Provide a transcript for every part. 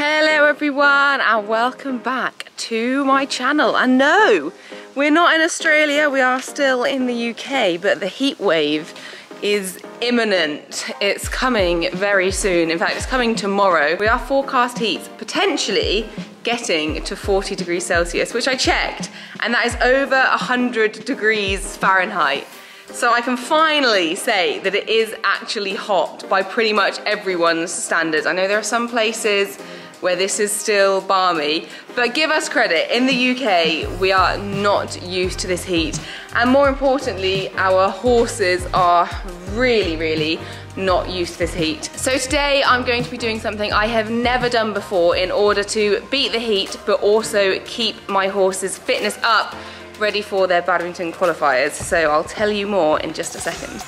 Hello everyone and welcome back to my channel. And no, we're not in Australia, we are still in the UK, but the heat wave is imminent. It's coming very soon. In fact, it's coming tomorrow. We are forecast heat potentially getting to 40 degrees Celsius, which I checked, and that is over 100 degrees Fahrenheit. So I can finally say that it is actually hot by pretty much everyone's standards. I know there are some places where this is still balmy, but give us credit, in the UK we are not used to this heat, and more importantly our horses are really not used to this heat. So today I'm going to be doing something I have never done before in order to beat the heat but also keep my horses' fitness up, ready for their badminton qualifiers. So I'll tell you more in just a second.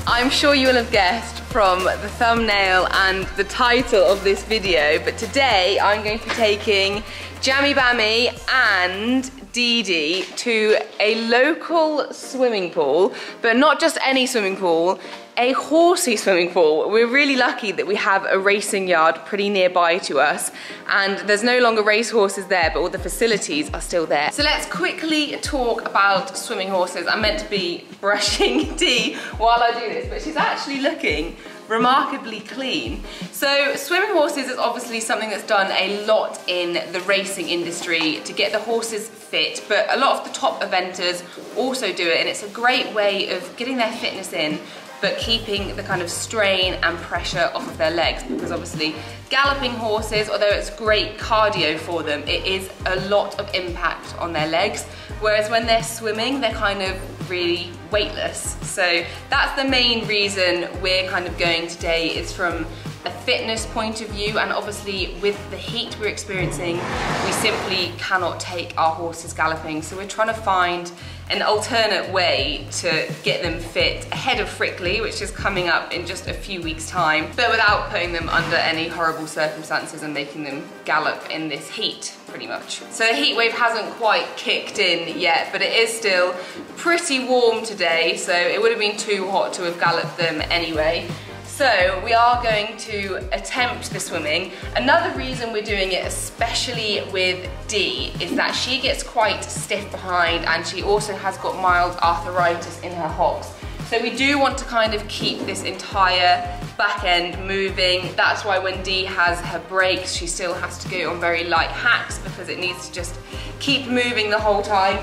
I'm sure you will have guessed from the thumbnail and the title of this video, but today I'm going to be taking Jammy Bammy and Dee to a local swimming pool, but not just any swimming pool, a horsey swimming pool. We're really lucky that we have a racing yard pretty nearby to us, and there's no longer race horses there, but all the facilities are still there. So let's quickly talk about swimming horses. I'm meant to be brushing Dee while I do this, but she's actually looking remarkably clean. So swimming horses is obviously something that's done a lot in the racing industry to get the horses fit, but a lot of the top eventers also do it, and it's a great way of getting their fitness in but keeping the kind of strain and pressure off of their legs, because obviously galloping horses, although it's great cardio for them, it is a lot of impact on their legs, whereas when they're swimming they're kind of really weightless. So that's the main reason we're kind of going today, is from a fitness point of view, and obviously with the heat we're experiencing we simply cannot take our horses galloping, so we're trying to find an alternate way to get them fit ahead of Frickley, which is coming up in just a few weeks' time, but without putting them under any horrible circumstances and making them gallop in this heat, pretty much. So the heat wave hasn't quite kicked in yet, but it is still pretty warm today, so it would have been too hot to have galloped them anyway. So we are going to attempt the swimming. Another reason we're doing it, especially with Dee, is that she gets quite stiff behind and she also has got mild arthritis in her hocks. So we do want to kind of keep this entire back end moving. That's why when Dee has her breaks, she still has to go on very light hacks because it needs to just keep moving the whole time.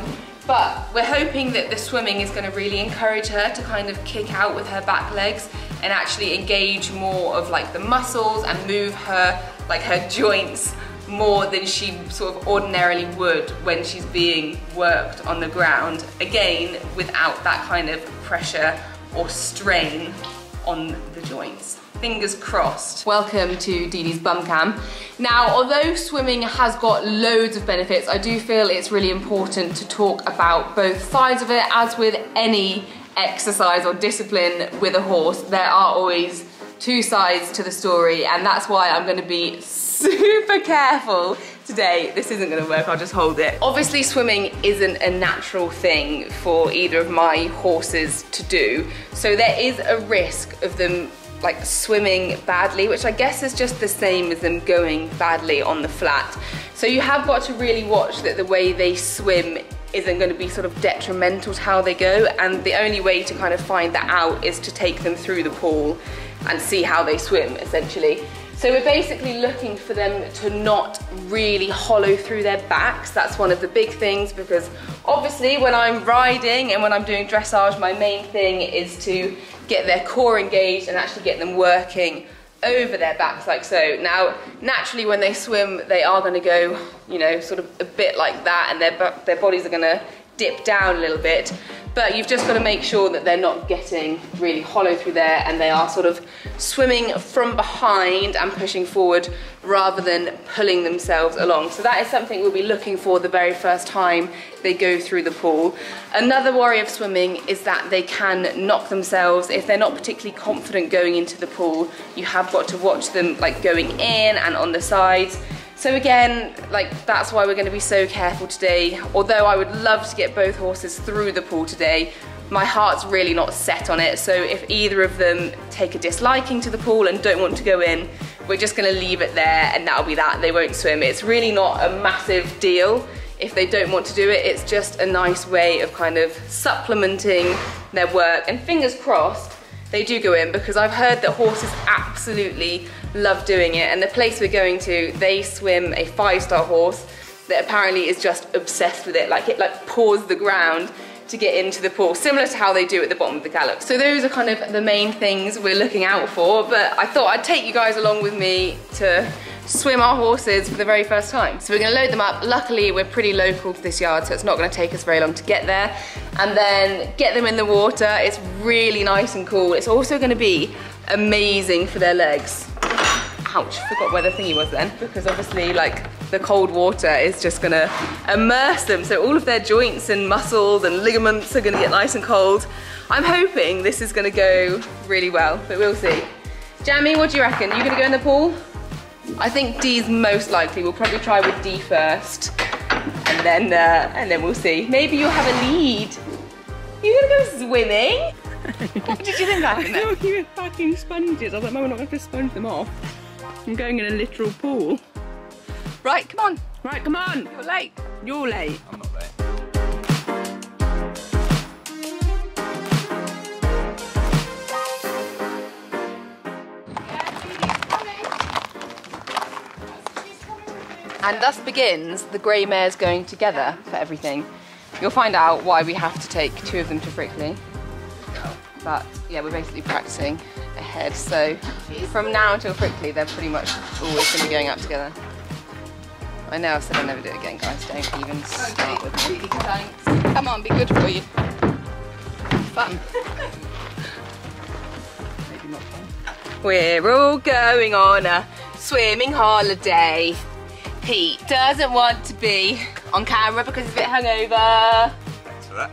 But we're hoping that the swimming is going to really encourage her to kind of kick out with her back legs and actually engage more of like the muscles and move her, like her joints, more than she sort of ordinarily would when she's being worked on the ground. Again, without that kind of pressure or strain on the joints. Fingers crossed. Welcome to Dee's bum cam. Now, although swimming has got loads of benefits, I do feel it's really important to talk about both sides of it. As with any exercise or discipline with a horse, there are always two sides to the story, and that's why I'm going to be super careful today. This isn't going to work, I'll just hold it. Obviously swimming isn't a natural thing for either of my horses to do, so there is a risk of them like swimming badly, which I guess is just the same as them going badly on the flat. So you have got to really watch that the way they swim isn't going to be sort of detrimental to how they go, and the only way to kind of find that out is to take them through the pool and see how they swim, essentially. So we're basically looking for them to not really hollow through their backs. That's one of the big things, because obviously when I'm riding and when I'm doing dressage, my main thing is to get their core engaged and actually get them working over their backs like so. Now, naturally when they swim, they are going to go, you know, sort of a bit like that, and their bodies are going to dip down a little bit, but you've just got to make sure that they're not getting really hollow through there and they are sort of swimming from behind and pushing forward rather than pulling themselves along. So that is something we'll be looking for the very first time they go through the pool. Another worry of swimming is that they can knock themselves if they're not particularly confident going into the pool. You have got to watch them like going in and on the sides. So again, like that's why we're going to be so careful today. Although I would love to get both horses through the pool today, my heart's really not set on it. So if either of them take a disliking to the pool and don't want to go in, we're just going to leave it there and that'll be that. They won't swim. It's really not a massive deal if they don't want to do it. It's just a nice way of kind of supplementing their work, and fingers crossed they do go in, because I've heard that horses absolutely love doing it, and the place we're going to, they swim a 5-star horse that apparently is just obsessed with it. Like it like paws the ground to get into the pool, similar to how they do at the bottom of the gallop. So those are kind of the main things we're looking out for, but I thought I'd take you guys along with me to swim our horses for the very first time. So we're gonna load them up. Luckily, we're pretty local to this yard, so it's not gonna take us very long to get there. And then get them in the water. It's really nice and cool. It's also gonna be amazing for their legs. Ouch, forgot where the thingy was then, because obviously like the cold water is just gonna immerse them. So all of their joints and muscles and ligaments are gonna get nice and cold. I'm hoping this is gonna go really well, but we'll see. Jamie, what do you reckon? You gonna go in the pool? I think Dee's most likely. We'll probably try with Dee first, and then we'll see. Maybe you'll have a lead. You gonna go swimming? What did you think happened then? I thought you were packing sponges. I was like, Mum, we're not going to sponge them off. I'm going in a literal pool. Right, come on. Right, come on. You're late. You're late. I'm not late. And thus begins the grey mares going together for everything. You'll find out why we have to take 2 of them to Frickley. But yeah, we're basically practicing ahead. So from now until Frickley, they're pretty much always going to be going out together. I know I've said I'll never do it again, guys. Don't even start with me. Thanks. Come on, be good for you. Fun. Maybe not fun. We're all going on a swimming holiday. Pete doesn't want to be on camera because he's a bit hungover. Thanks for that.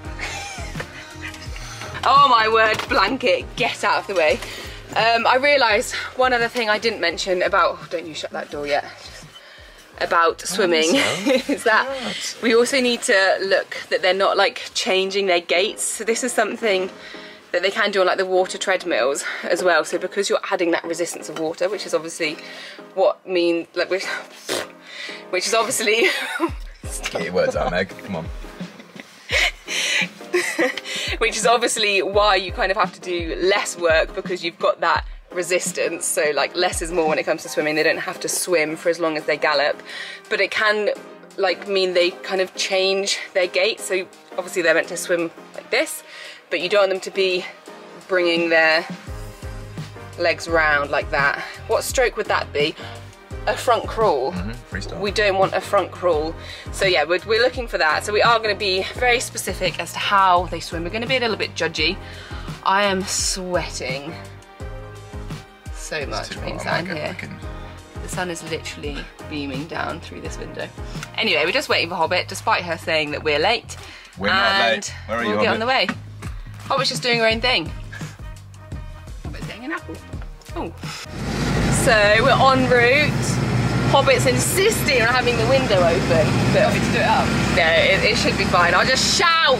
Oh my word, blanket, get out of the way. I realised one other thing I didn't mention about, oh, don't you shut that door yet, about swimming, is that we also need to look that they're not like changing their gaits. So this is something that they can do on like the water treadmills as well. So because you're adding that resistance of water, which is obviously what means, like, which is obviously... Get your words out, Meg, come on. Which is obviously why you kind of have to do less work, because you've got that resistance. So like less is more when it comes to swimming. They don't have to swim for as long as they gallop, but it can like mean they kind of change their gait. So obviously they're meant to swim like this, but you don't want them to be bringing their legs round like that. What stroke would that be? A front crawl. Freestyle. We don't want a front crawl. So yeah, we're looking for that. So we are going to be very specific as to how they swim. We're going to be a little bit judgy. I am sweating so much being sat in here. The sun is literally beaming down through this window. Anyway, we're just waiting for Hobbit, despite her saying that we're late. We're not late. Where are you, we'll get on the way. Hobbit's just doing her own thing. Hobbit's getting an apple. Oh. So we're en route. Hobbit's insisting on having the window open. But Want me to do it up? no, it should be fine. I'll just shout.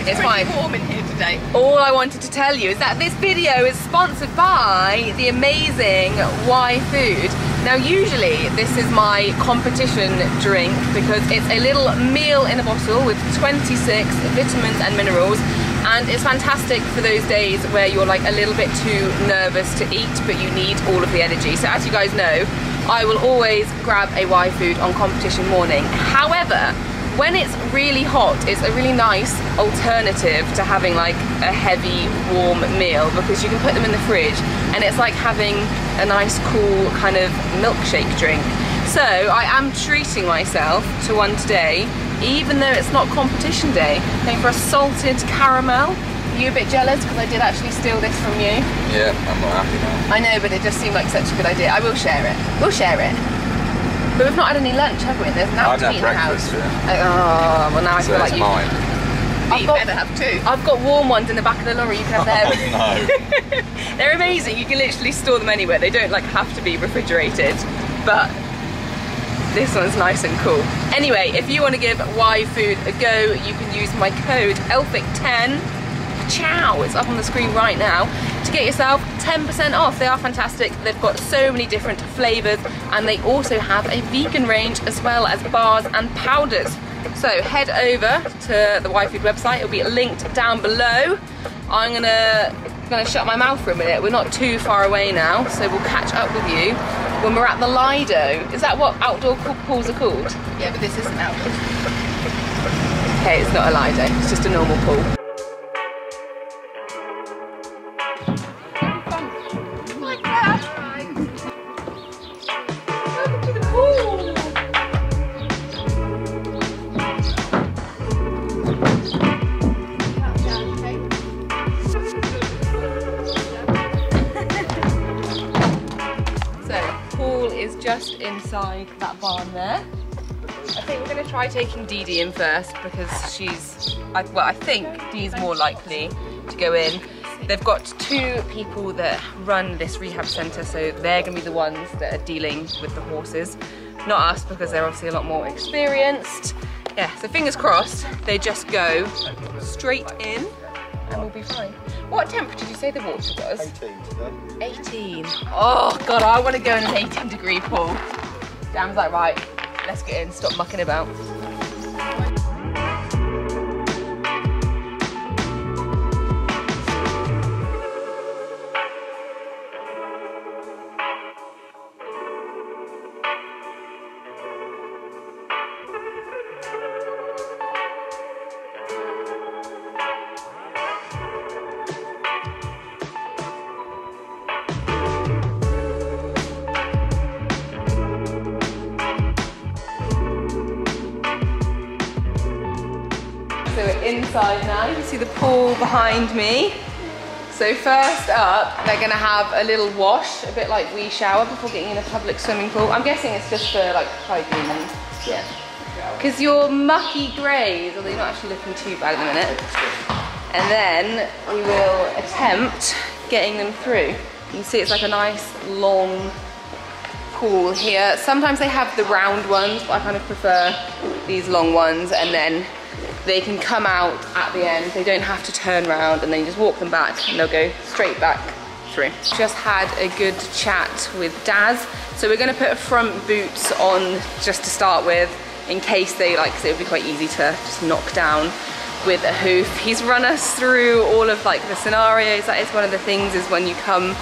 It's fine. It's warm in here today. All I wanted to tell you is that this video is sponsored by the amazing Y Food. Now usually this is my competition drink because it's a little meal in a bottle with 26 vitamins and minerals, and it's fantastic for those days where you're like a little bit too nervous to eat but you need all of the energy. So as you guys know, I will always grab a Y Food on competition morning. However, when it's really hot, it's a really nice alternative to having like a heavy warm meal, because you can put them in the fridge and it's like having a nice cool kind of milkshake drink. So I am treating myself to one today, even though it's not competition day. Going for a salted caramel. Are you a bit jealous because I did actually steal this from you? Yeah, I'm not happy now. I know, but it just seemed like such a good idea. I will share it. We'll share it. But we've not had any lunch, have we? There's now to eat in the house. Oh, well now I feel like you... mine. You better have 2. I've got warm ones in the back of the lorry, you can have them. Oh no. They're amazing, you can literally store them anywhere. They don't like have to be refrigerated, but This one's nice and cool. Anyway, if you want to give Y Food a go, you can use my code Elphick10. Ciao, it's up on the screen right now, to get yourself 10% off. They are fantastic. They've got so many different flavors, and they also have a vegan range as well as bars and powders. So head over to the Y Food website. It'll be linked down below. I'm gonna shut my mouth for a minute. We're not too far away now, so we'll catch up with you when we're at the Lido. Is that what outdoor pools are called? Yeah, but this isn't outdoor. Okay, it's not a Lido, it's just a normal pool. Just inside that barn there. I think we're going to try taking Dee in first because I think Dee's more likely to go in. They've got 2 people that run this rehab centre, so they're going to be the ones that are dealing with the horses, not us, because they're obviously a lot more experienced. Yeah, so fingers crossed they just go straight in and we'll be fine. What temperature did you say the water was? 18 today. 18. Oh God, I want to go in an 18-degree pool. Dam's like, right, let's get in, stop mucking about. So we're inside now, you can see the pool behind me. So first up, they're gonna have a little wash, a bit like we shower before getting in a public swimming pool. I'm guessing it's just for like hygiene and yeah. Because you're mucky greys, although you're not actually looking too bad at the minute. And then we will attempt getting them through. You can see it's like a nice long pool here. Sometimes they have the round ones, but I kind of prefer these long ones, and then they can come out at the end. They don't have to turn around, and then you just walk them back and they'll go straight back through. Just had a good chat with Daz. So we're gonna put front boots on just to start with, in case they like, because it would be quite easy to just knock down with a hoof. He's run us through all of like the scenarios. That is one of the things, is when you come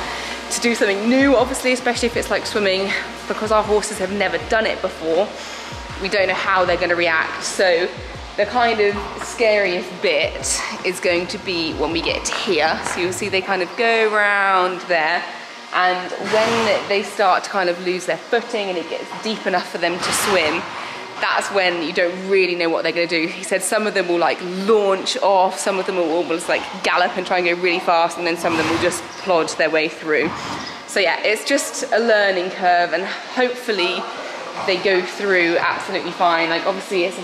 to do something new, obviously, especially if it's like swimming, because our horses have never done it before, we don't know how they're gonna react. So the kind of scariest bit is going to be when we get here. So you'll see they kind of go around there, and when they start to kind of lose their footing and it gets deep enough for them to swim, that's when you don't really know what they're gonna do. He said some of them will like launch off, some of them will almost like gallop and try and go really fast, and then some of them will just plod their way through. So yeah, it's just a learning curve, and hopefully they go through absolutely fine. Like obviously it's a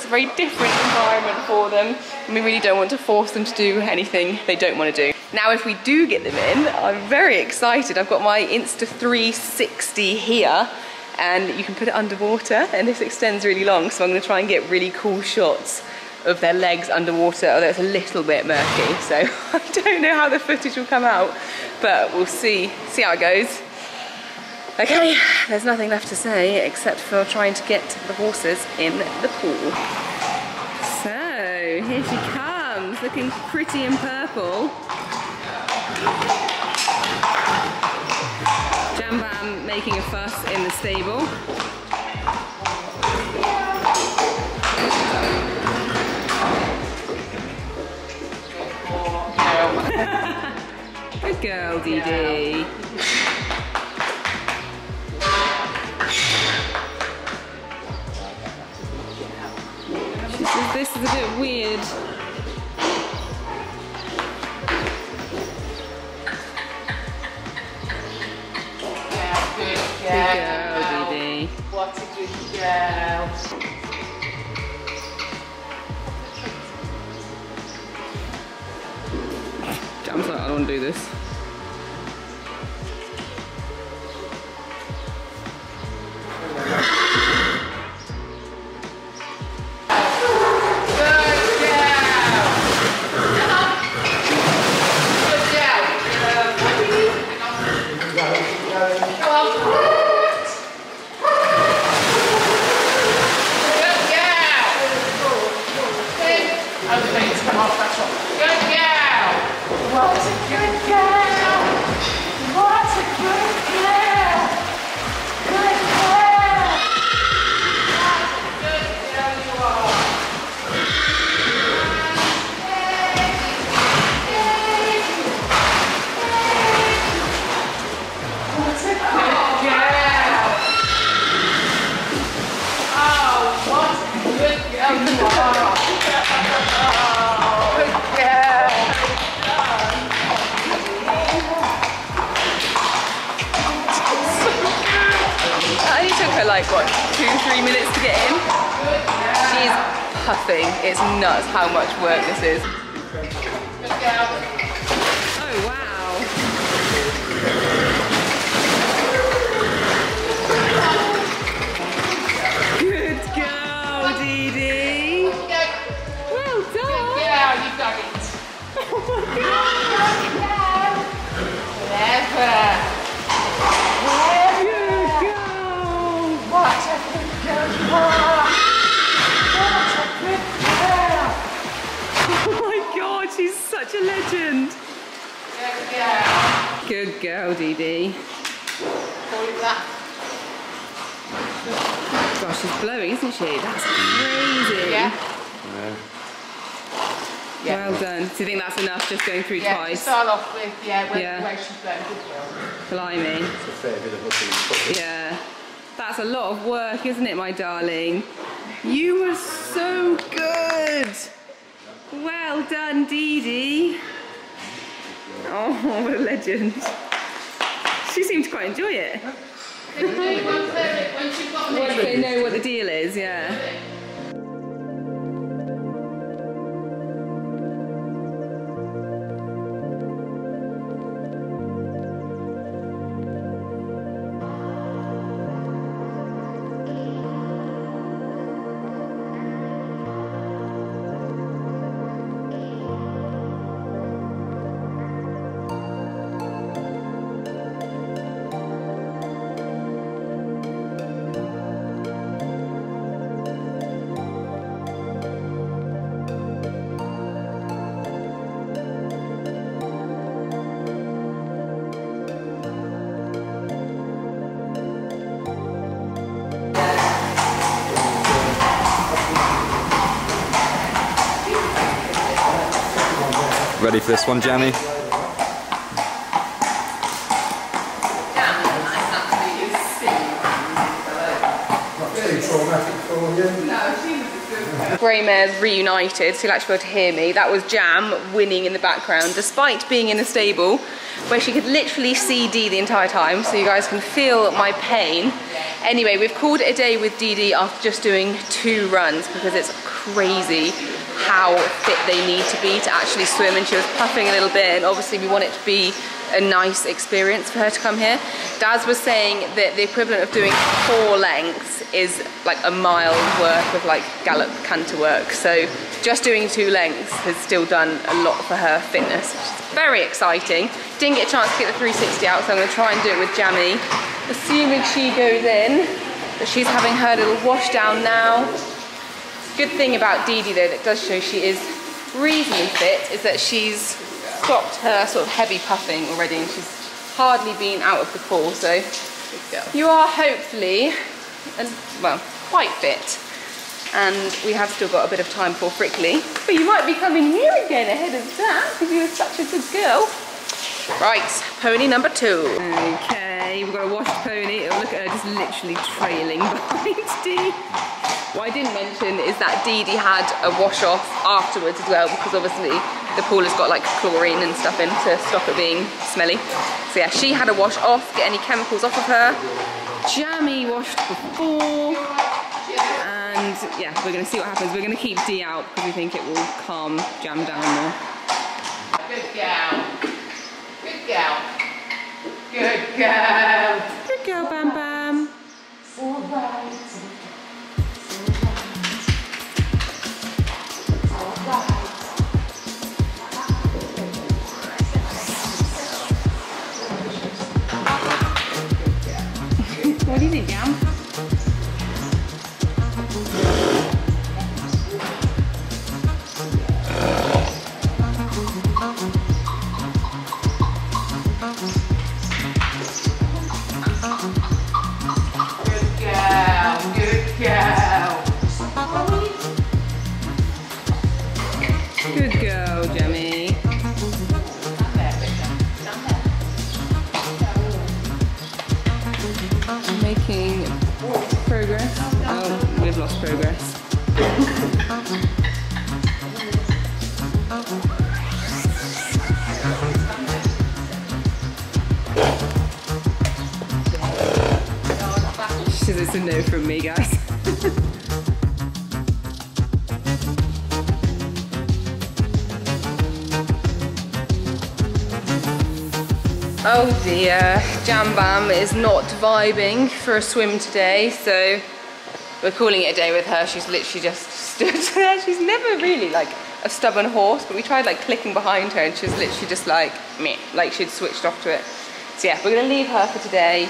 very different environment for them, and we really don't want to force them to do anything they don't want to do. Now if we do get them in, I'm very excited. I've got my Insta360 here, and you can put it underwater, and this extends really long, so I'm going to try and get really cool shots of their legs underwater, although it's a little bit murky, so I don't know how the footage will come out, but we'll see how it goes. Okay, there's nothing left to say except for trying to get the horses in the pool. So, here she comes, looking pretty in purple. Jam Bam making a fuss in the stable. Good girl, Dee. She says this is a bit weird. Good girl, Dee. What a good girl. Jam's like, I don't want to do this. Good girl. What a good girl. What a good girl. Good girl. What a good girl you are. What a good girl. Oh, what a good girl you are. Good girl. It only took her like, what, 2-3 minutes to get in? She's puffing. It's nuts how much work this is. Oh, wow. Good girl, Dee Dee. Well done. Yeah, you got it. Oh my God. Clever. Good girl. What a good girl you are. What a good girl. Oh my God, she's such a legend. Good girl. Good girl, Dee Dee. Call it that. Gosh, she's glowing, isn't she? That's crazy. Yeah. Well done. Do you think that's enough just going through Yeah, twice? start off with, Yeah. where she's going. Good girl. Blimey. It's a fair bit of hooking and pushing. Yeah. That's a lot of work, isn't it, my darling? You were so good. Well done, Dee Dee. Oh, what a legend. She seemed to quite enjoy it. Once you've got Once they know what the deal is, yeah. Ready for this one, Jamie? Grey mares reunited, so you'll actually be able to hear me. That was Jam winning in the background, despite being in a stable where she could literally see Dee the entire time, so you guys can feel my pain. Anyway, we've called it a day with Dee Dee after just doing 2 runs because it's crazy how fit they need to be to actually swim, and she was puffing a little bit, and obviously we want it to be a nice experience for her to come here. Daz was saying that the equivalent of doing 4 lengths is like a mile worth of like gallop canter work, so just doing 2 lengths has still done a lot for her fitness, which is very exciting. Didn't get a chance to get the 360 out, so I'm going to try and do it with Jamie, assuming she goes in. But she's having her little wash down now. Good thing about Dee Dee though that does show she is reasonably fit is that she's stopped her sort of heavy puffing already, and she's hardly been out of the pool, so you are hopefully, well, quite fit. And we have still got a bit of time for Frickley, but you might be coming here again ahead of that because you were such a good girl. Right, pony number 2. Okay, we've got a washed pony. Oh, look at her just literally trailing behind Dee. What I didn't mention is that Dee Dee had a wash off afterwards as well, because obviously the pool has got like chlorine and stuff in to stop it being smelly. So yeah, she had a wash off, get any chemicals off of her. Jamie washed before. And yeah, we're going to see what happens. We're going to keep Dee out because we think it will calm Jam down more. Good girl. Good girl. Good girl. Good girl, Bam Bam. All right. What do you think, Jam? progress. She says it's a no from me, guys. Oh dear, Jam Bam is not vibing for a swim today, so we're calling it a day with her. She's literally just stood there. She's never really like a stubborn horse, but we tried like clicking behind her and she was literally just like meh, like she'd switched off to it. So yeah, we're gonna leave her for today.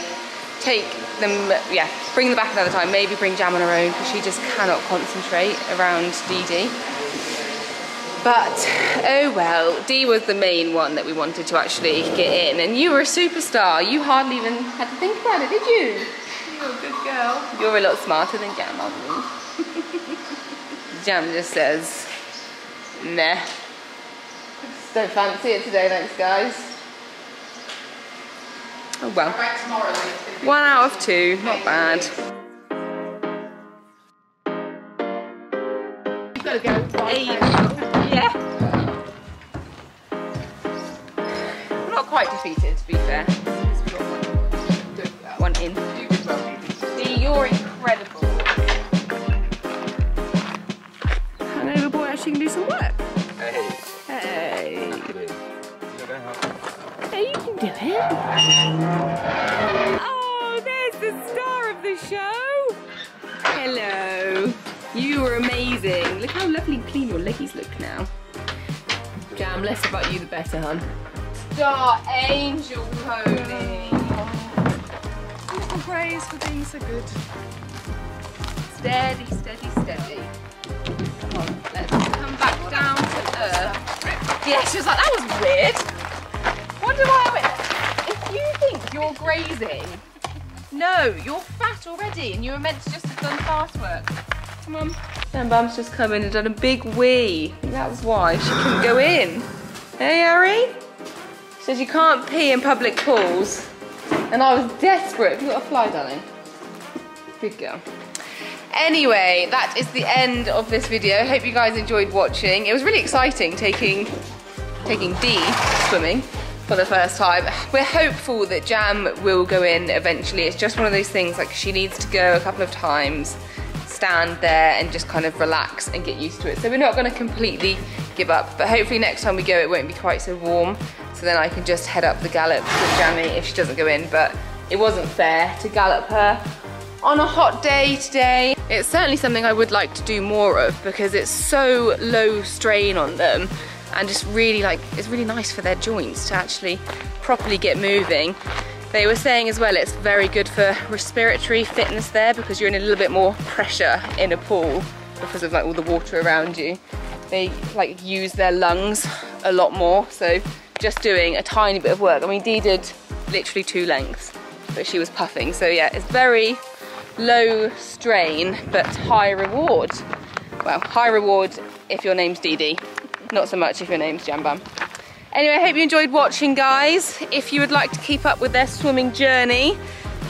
Take them, yeah, bring them back another time. Maybe bring Jam on her own because she just cannot concentrate around Dee. But, oh well, Dee was the main one that we wanted to actually get in. And you were a superstar. You hardly even had to think about it, did you? You're a good girl. You're a lot smarter than Jam, aren't you? Jam just says, nah. Don't fancy it today, thanks guys. Oh well. 1 out of 2, not bad. You've got to go. Hey. Yeah. We're not quite defeated, to be fair. One in. Dee, you're incredible. Hangover boy actually can do some work. Hey. Hey. Hey, you can do it. Oh, there's the star of the show. Hello. You were amazing. Look how lovely and clean your leggies look now. Jam, less about you the better, hun. Star Angel Pony. Little praise for being so good. Steady, steady, steady. Come on, let's come back down to earth. Yeah, she was like, that was weird. Wonder why I went. If you think you're grazing, no, you're fat already and you were meant to just have done fast work. Come on. Jam Bam's just come in and done a big wee. I think that was why she couldn't go in. Hey, Harry? She says you can't pee in public pools. And I was desperate. Have you got a fly, darling? Good girl. Anyway, that is the end of this video. Hope you guys enjoyed watching. It was really exciting taking Dee swimming for the first time. We're hopeful that Jam will go in eventually. It's just one of those things, like she needs to go a couple of times, stand there and just kind of relax and get used to it. So we're not going to completely give up, but hopefully next time we go it won't be quite so warm, so then I can just head up the gallop with Jammy if she doesn't go in. But it wasn't fair to gallop her on a hot day today. It's certainly something I would like to do more of because it's so low strain on them and just really like, it's really nice for their joints to actually properly get moving. They were saying as well it's very good for respiratory fitness there because you're in a little bit more pressure in a pool because of like all the water around you. They like use their lungs a lot more, so just doing a tiny bit of work. I mean, Dee did literally 2 lengths, but she was puffing. So yeah, it's very low strain, but high reward. Well, high reward if your name's Dee, not so much if your name's Jam Bam. Anyway, I hope you enjoyed watching, guys. If you would like to keep up with their swimming journey,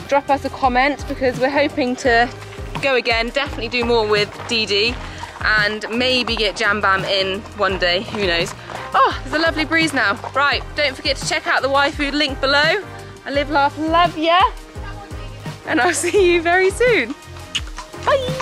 drop us a comment because we're hoping to go again, definitely do more with Dee and maybe get Jam Bam in one day, who knows. Oh, there's a lovely breeze now. Right, don't forget to check out the waifu link below. I live, laugh, love ya. And I'll see you very soon. Bye.